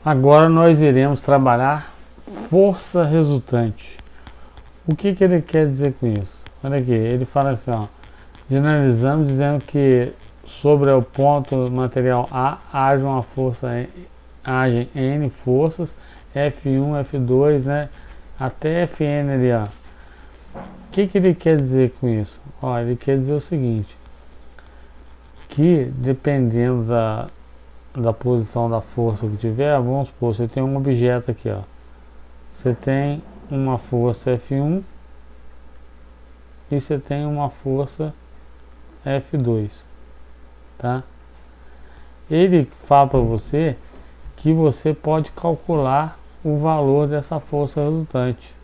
Agora nós iremos trabalhar força resultante. O que ele quer dizer com isso? Olha aqui, ele fala assim, ó, generalizamos dizendo que sobre o ponto material A age uma força, agem N forças, F1, F2, né, até Fn ali, ó. O que ele quer dizer com isso? Ó, ele quer dizer o seguinte, que dependendo da posição da força que tiver, vamos supor, você tem um objeto aqui, ó. Você tem uma força F1 e você tem uma força F2, tá? Ele fala para você que você pode calcular o valor dessa força resultante.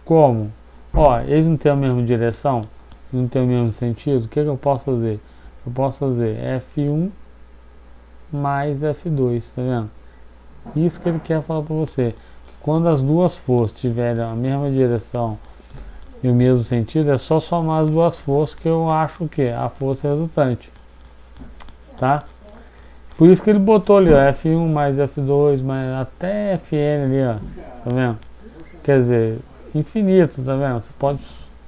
Como? Ó, eles não têm a mesma direção, não têm o mesmo sentido. O que eu posso fazer? Eu posso fazer F1 mais F2, tá vendo? Isso que ele quer falar para você. Quando as duas forças tiverem a mesma direção e o mesmo sentido, é só somar as duas forças que eu acho que é a força resultante, tá? Por isso que ele botou ali, ó, F1 mais F2 mais até Fn ali, ó, tá vendo? Quer dizer, infinito, tá vendo? Você pode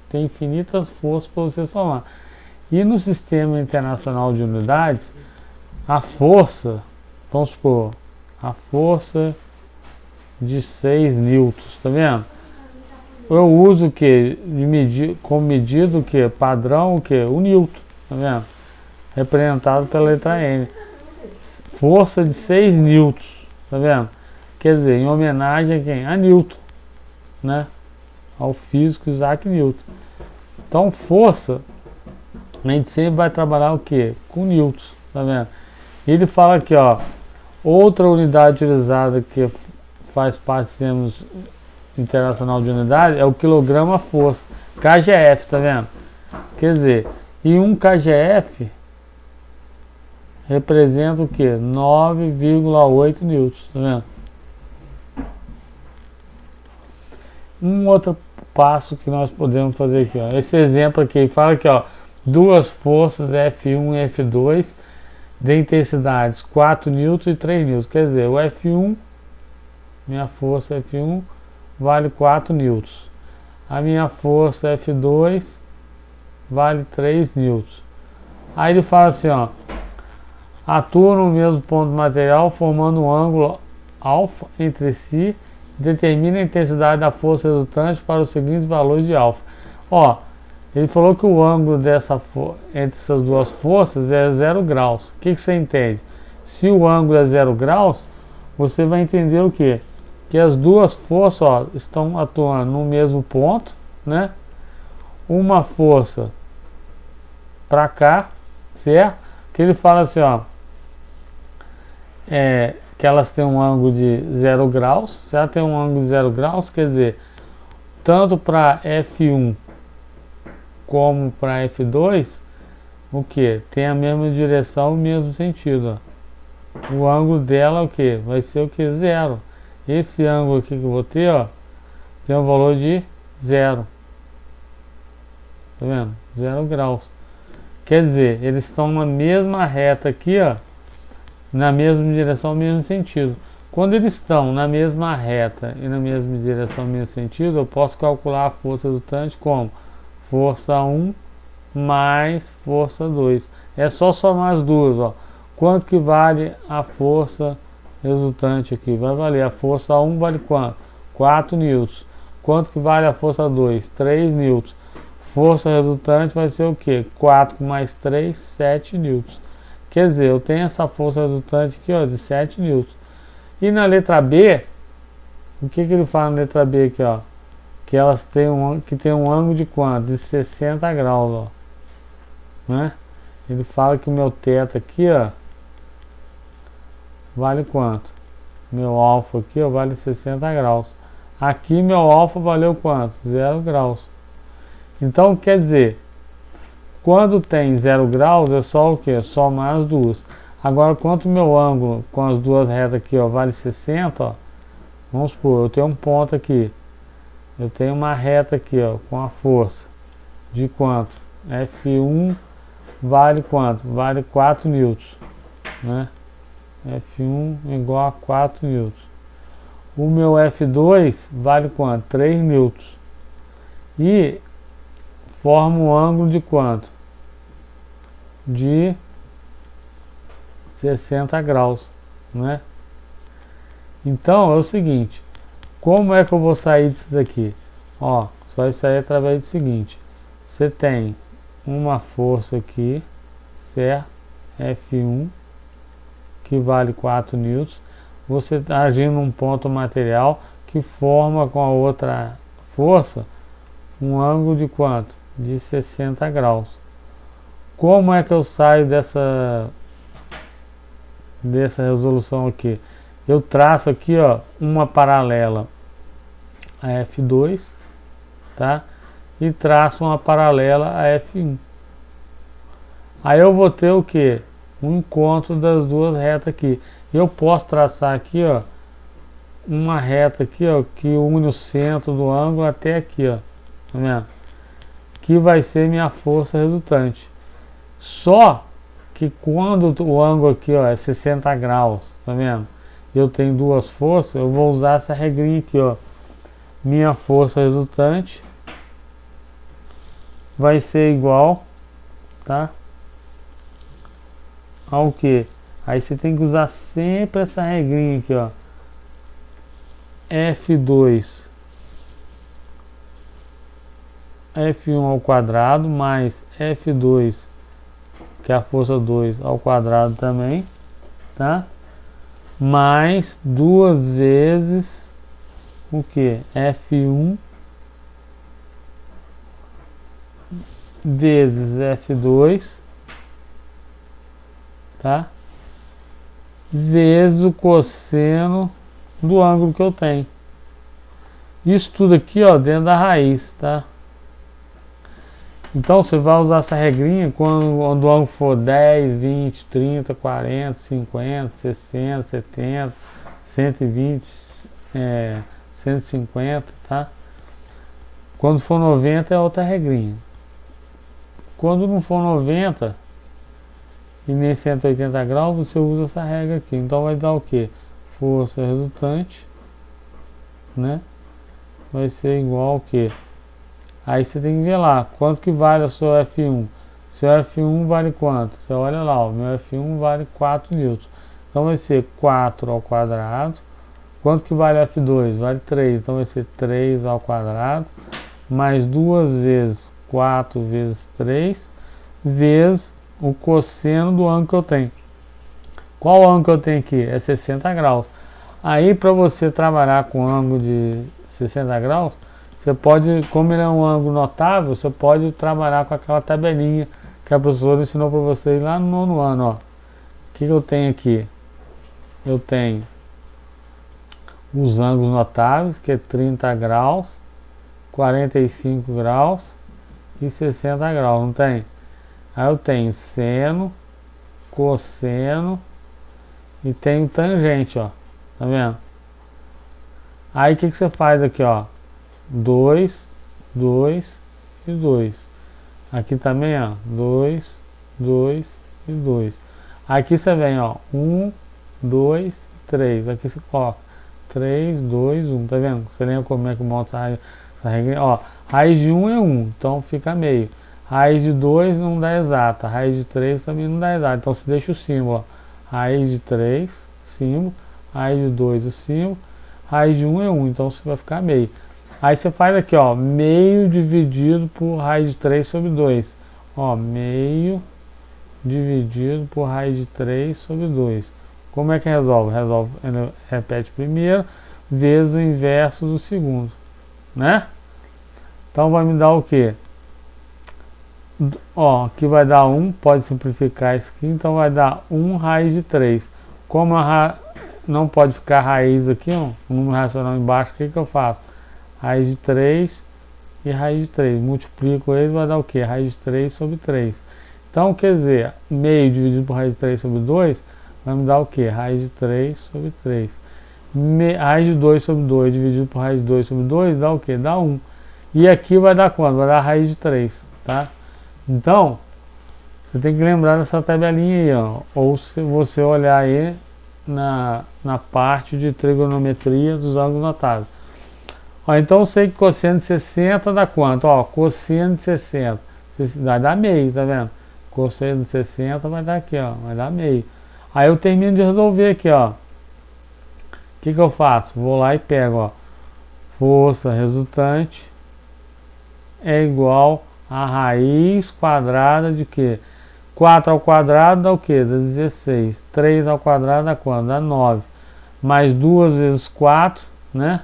ter infinitas forças para você somar. E no sistema internacional de unidades, a força, vamos supor, a força de 6 newtons, tá vendo? Eu uso o que? Como medida o que? Padrão o que? O newton, tá vendo? Representado pela letra N. Força de 6 newtons, tá vendo? Quer dizer, em homenagem a quem? A Newton, né? Ao físico Isaac Newton. Então, força, a gente sempre vai trabalhar o que? Com newtons, tá vendo? Ele fala aqui, ó, outra unidade utilizada que faz parte do sistema internacional de unidade é o quilograma-força, KGF, tá vendo? Quer dizer, e um KGF representa o que? 9,8 newtons, tá vendo? Um outro passo que nós podemos fazer aqui, ó, esse exemplo aqui, fala que, ó, duas forças F1 e F2 de intensidades 4 newtons e 3 newtons, quer dizer, o F1, minha força F1 vale 4 newtons, a minha força F2 vale 3 newtons. Aí ele fala assim, ó, atuam no mesmo ponto do material formando um ângulo alfa entre si, determina a intensidade da força resultante para os seguintes valores de alfa. Ó, ele falou que o ângulo entre essas duas forças é 0 graus. O que você entende? Se o ângulo é 0 graus, você vai entender o que? Que as duas forças, ó, estão atuando no mesmo ponto, né? Uma força para cá, certo? Que ele fala assim, ó, que elas têm um ângulo de 0 graus. Se ela tem um ângulo de 0 graus, quer dizer, tanto para F1 como para F2, o que? Tem a mesma direção, o mesmo sentido, ó. O ângulo dela o que? Vai ser o que? 0. Esse ângulo aqui que eu vou ter, ó, tem um valor de 0. Tá vendo? 0 graus. Quer dizer, eles estão na mesma reta aqui, ó, na mesma direção, no mesmo sentido. Quando eles estão na mesma reta e na mesma direção, no mesmo sentido, eu posso calcular a força resultante como força 1 mais força 2. É só somar as duas, ó. Quanto que vale a força resultante aqui? Vai valer a força 1 vale quanto? 4 newtons. Quanto que vale a força 2? 3 newtons. Força resultante vai ser o que? 4 mais 3, 7 newtons. Quer dizer, eu tenho essa força resultante aqui, ó, de 7 newtons. E na letra B, o que ele fala na letra B aqui, ó? Que elas têm um ângulo de quanto? De 60 graus, ó. Né? Ele fala que o meu θ aqui, ó, vale quanto? Meu alfa aqui, ó, vale 60 graus. Aqui meu alfa valeu quanto? 0 graus. Então, quer dizer, quando tem 0 graus, é só o que? Somar as duas. Agora, quanto meu ângulo com as duas retas aqui, ó, vale 60, ó, vamos supor, eu tenho um ponto aqui. Eu tenho uma reta aqui, ó, com a força de quanto? F1 vale quanto? Vale 4 newtons, né? F1 igual a 4 newtons. O meu F2 vale quanto? 3 newtons. E forma um ângulo de quanto? De 60 graus, né? Então é o seguinte, como é que eu vou sair disso daqui? Ó, só vai sair através do seguinte: você tem uma força aqui, certo? F1, que vale 4 newtons. Você está agindo num ponto material que forma com a outra força um ângulo de quanto? De 60 graus. Como é que eu saio dessa resolução aqui? Eu traço aqui, ó, uma paralela a F2, tá? E traço uma paralela a F1. Aí eu vou ter o que? Um encontro das duas retas aqui. Eu posso traçar aqui, ó, uma reta aqui, ó, que une o centro do ângulo até aqui, ó, tá vendo? Que vai ser minha força resultante. Só que quando o ângulo aqui, ó, é 60 graus, tá vendo? Eu tenho duas forças, eu vou usar essa regrinha aqui, ó. Minha força resultante vai ser igual, tá? Ao que? Aí você tem que usar sempre essa regrinha aqui, ó. F2 F1 ao quadrado mais F2, que é a força 2 ao quadrado também, tá? Mais duas vezes o que? F1 vezes F2, tá? Vezes o cosseno do ângulo que eu tenho. Isso tudo aqui, ó, dentro da raiz, tá? Então você vai usar essa regrinha quando o ângulo for 10, 20, 30, 40, 50, 60, 70, 120, 150, tá? Quando for 90 é outra regrinha. Quando não for 90 e nem 180 graus, você usa essa regra aqui. Então vai dar o que? Força resultante, né? Vai ser igual ao que? Aí você tem que ver lá, quanto que vale o seu F1. Seu F1 vale quanto? Você olha lá, o meu F1 vale 4 newtons. Então vai ser 4 ao quadrado. Quanto que vale F2? Vale 3. Então vai ser 3 ao quadrado. Mais duas vezes 4 vezes 3. Vezes o cosseno do ângulo que eu tenho. Qual ângulo que eu tenho aqui? É 60 graus. Aí para você trabalhar com ângulo de 60 graus, você pode, como ele é um ângulo notável, você pode trabalhar com aquela tabelinha que a professora ensinou para vocês lá no nono ano, ó. O que eu tenho aqui? Eu tenho os ângulos notáveis, que é 30 graus, 45 graus e 60 graus, não tem? Aí eu tenho seno, cosseno e tenho tangente, ó. Tá vendo? Aí o que você faz aqui, ó? 2, 2 e 2. Aqui também, ó, 2, 2 e 2. Aqui você vem, ó, 1, 2, 3. Aqui você coloca 3, 2, 1. Tá vendo? Você lembra como é que monta essa regra? Ó, raiz de 1 é 1, então fica meio. Raiz de 2 não dá exata. Raiz de 3 também não dá exata. Então você deixa o símbolo, ó. Raiz de 3, símbolo. Raiz de 2, o símbolo. Raiz de 1 é 1, então você vai ficar meio. Aí você faz aqui, ó, meio dividido por raiz de 3 sobre 2. Ó, meio dividido por raiz de 3 sobre 2. Como é que resolve? Resolve, repete primeiro, vezes o inverso do segundo, né? Então vai me dar o quê? Ó, aqui vai dar 1, pode simplificar isso aqui, então vai dar 1 raiz de 3. Como não pode ficar raiz aqui, ó, um número racional embaixo, o que eu faço? Raiz de 3 e raiz de 3. Multiplico eles, vai dar o que? Raiz de 3 sobre 3. Então, quer dizer, meio dividido por raiz de 3 sobre 2, vai me dar o que? Raiz de 3 sobre 3. Raiz de 2 sobre 2 dividido por raiz de 2 sobre 2, dá o que? Dá 1. E aqui vai dar quanto? Vai dar raiz de 3, tá? Então, você tem que lembrar dessa tabelinha aí, ó. Ou se você olhar aí na parte de trigonometria dos ângulos notáveis. Ó, então eu sei que cosseno de 60 dá quanto? Ó, cosseno de 60 vai dar meio, tá vendo? Cosseno de 60 vai dar aqui, ó, vai dar meio. Aí eu termino de resolver aqui, ó. O que eu faço? Vou lá e pego, ó. Força resultante é igual a raiz quadrada de quê? 4 ao quadrado dá o quê? Dá 16. 3 ao quadrado dá quanto? Dá 9. Mais 2 vezes 4, né?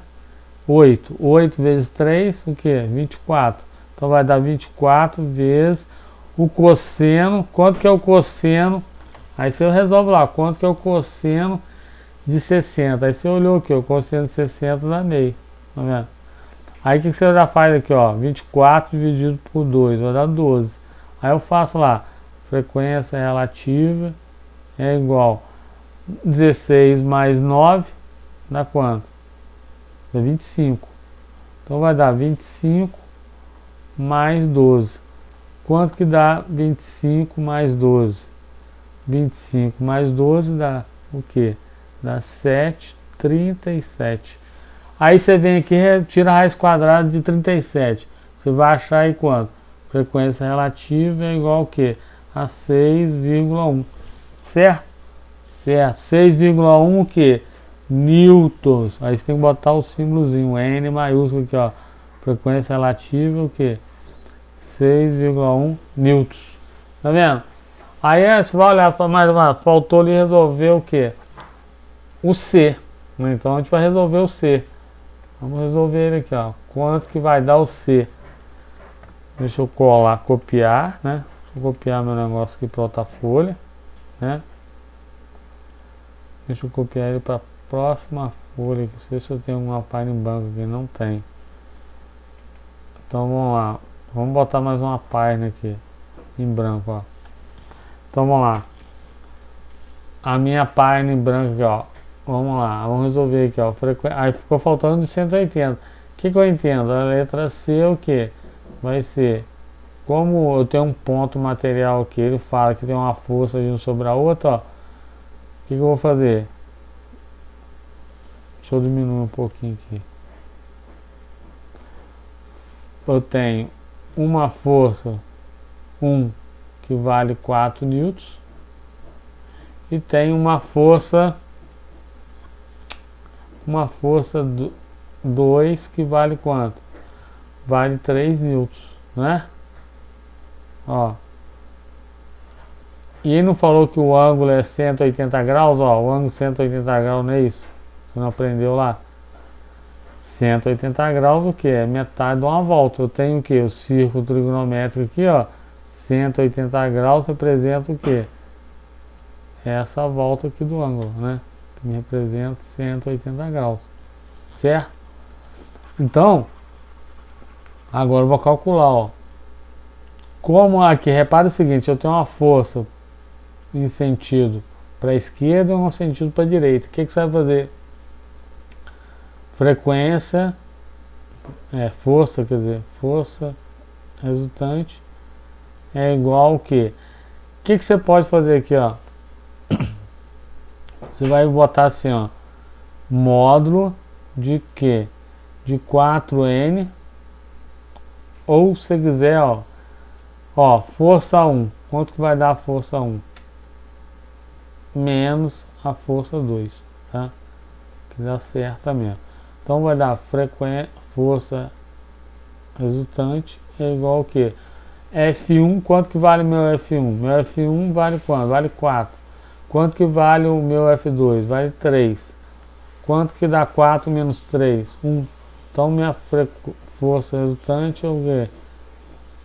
8. 8 vezes 3, o quê? 24. Então vai dar 24 vezes o cosseno. Quanto que é o cosseno? Aí você resolve lá, quanto que é o cosseno de 60. Aí você olhou aqui, o cosseno de 60 dá meio. Tá vendo? Aí o que você já faz aqui, ó? 24 dividido por 2, vai dar 12. Aí eu faço lá, frequência relativa é igual 16 mais 9, dá quanto? Dá 25. Então vai dar 25 mais 12. Quanto que dá 25 mais 12? 25 mais 12 dá o quê? Dá 7, 37. Aí você vem aqui e tira a raiz quadrada de 37. Você vai achar aí quanto? Frequência relativa é igual ao quê? A 6,1. Certo? Certo. 6,1 o quê? Newtons. Aí você tem que botar o símbolozinho N maiúsculo aqui, ó. Frequência relativa o quê? 6,1 newtons. Tá vendo? Aí você vai olhar e falar, mas faltou ali resolver o quê? O C. Então a gente vai resolver o C. Vamos resolver ele aqui, ó. Quanto que vai dar o C? Deixa eu colar, copiar, né? Deixa eu copiar meu negócio aqui para outra folha, né? Deixa eu copiar ele para a próxima folha aqui. Não sei se eu tenho alguma página em branco aqui, não tem. Então vamos lá. Vamos botar mais uma página aqui em branco, ó. Então vamos lá. A minha página em branco aqui, ó. Vamos lá, vamos resolver aqui, ó. Aí ficou faltando de 180. O que eu entendo? A letra C o que? Vai ser, como eu tenho um ponto material aqui, ele fala que tem uma força de um sobre a outra, ó. O que eu vou fazer? Deixa eu diminuir um pouquinho aqui. Eu tenho uma força 1 que vale 4 newtons e tem uma força 2 que vale quanto? Vale 3 newtons, né? Ó. E ele não falou que o ângulo é 180 graus, ó, o ângulo 180 graus não é isso? Você não aprendeu lá? 180 graus o que? É metade de uma volta. Eu tenho o que? O círculo trigonométrico aqui, ó. 180 graus representa o que? Essa volta aqui do ângulo, né? Que me representa 180 graus. Certo? Então, agora eu vou calcular, ó. Como aqui, repara o seguinte, eu tenho uma força em sentido para a esquerda e um sentido para a direita. O que você vai fazer? Frequência, força, quer dizer, força resultante é igual ao que? O que você pode fazer aqui, ó? Você vai botar assim, ó, módulo de quê? De 4N, ou se quiser, ó, força 1, quanto que vai dar a força 1? Menos a força 2, tá? Que dá certo mesmo. Então vai dar força resultante é igual ao que? F1, quanto que vale meu F1? Meu F1 vale quanto? Vale 4. Quanto que vale o meu F2? Vale 3. Quanto que dá 4 menos 3? 1. Então minha força resultante é o quê?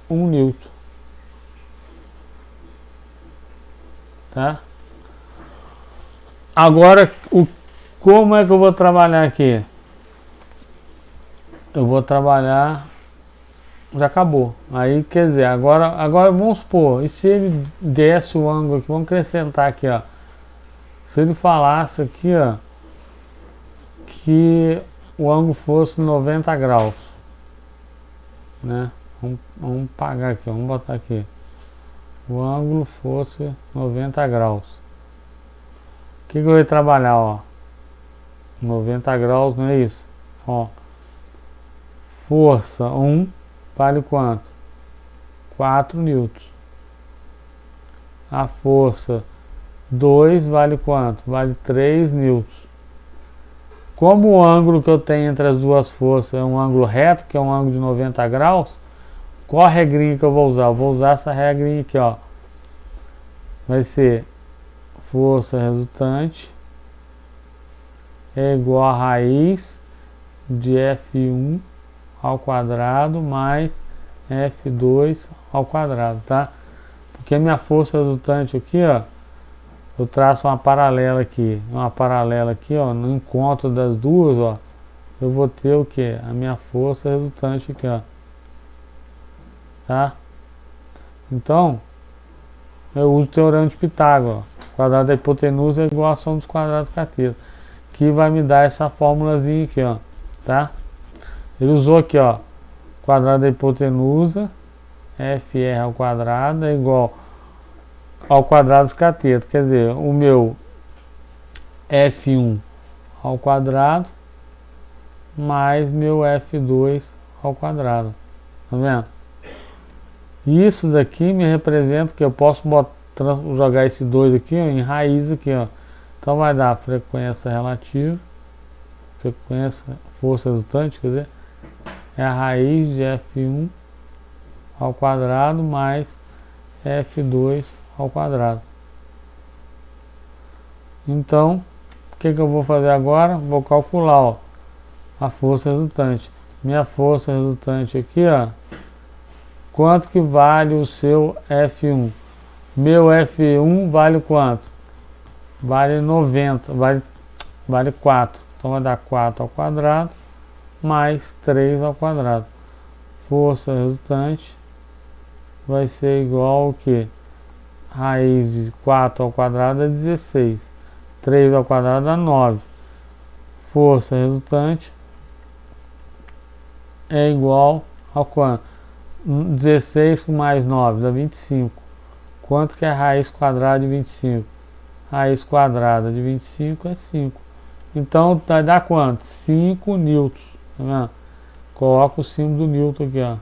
1 newton. Tá? Agora, como é que eu vou trabalhar aqui? Eu vou trabalhar, já acabou. Aí, quer dizer, agora vamos supor, e se ele desse o ângulo aqui, vamos acrescentar aqui, ó. Se ele falasse aqui, ó, que o ângulo fosse 90 graus, né? Vamos pagar aqui, vamos botar aqui. O ângulo fosse 90 graus. que eu vou trabalhar, ó? 90 graus, não é isso? Ó, força 1 vale quanto? 4 newtons. A força 2 vale quanto? Vale 3 newtons. Como o ângulo que eu tenho entre as duas forças é um ângulo reto, que é um ângulo de 90 graus, qual a regrinha que eu vou usar? Eu vou usar essa regrinha aqui, ó. Vai ser força resultante é igual a raiz de F1 ao quadrado mais F2 ao quadrado, tá? Porque a minha força resultante aqui, ó, eu traço uma paralela aqui, ó, no encontro das duas, ó, eu vou ter o que? A minha força resultante aqui, ó, tá? Então, eu uso o teorema de Pitágoras, ó. Quadrado da hipotenusa é igual a soma dos quadrados cartesianos, que vai me dar essa formulazinha aqui, ó, tá? Ele usou aqui, ó, quadrado da hipotenusa, FR ao quadrado é igual ao quadrado dos catetos, quer dizer, o meu F1 ao quadrado mais meu F2 ao quadrado, tá vendo? Isso daqui me representa que eu posso jogar esse 2 aqui, ó, em raiz aqui, ó. Então vai dar frequência relativa, força resultante, quer dizer, é a raiz de F1 ao quadrado mais F2 ao quadrado. Então, o que eu vou fazer agora? Vou calcular, ó, a força resultante. Minha força resultante aqui, ó, quanto que vale o seu F1? Meu F1 vale quanto? Vale 90, vale 4. Então vai dar 4 ao quadrado mais 3 ao quadrado. Força resultante vai ser igual ao que? Raiz de 4 ao quadrado é 16. 3 ao quadrado dá 9. Força resultante é igual ao quanto? 16 com mais 9 dá 25. Quanto que é a raiz quadrada de 25? Raiz quadrada de 25 é 5. Então vai dar quanto? 5 newtons. Tá vendo? Coloca o símbolo do Newton aqui, ó.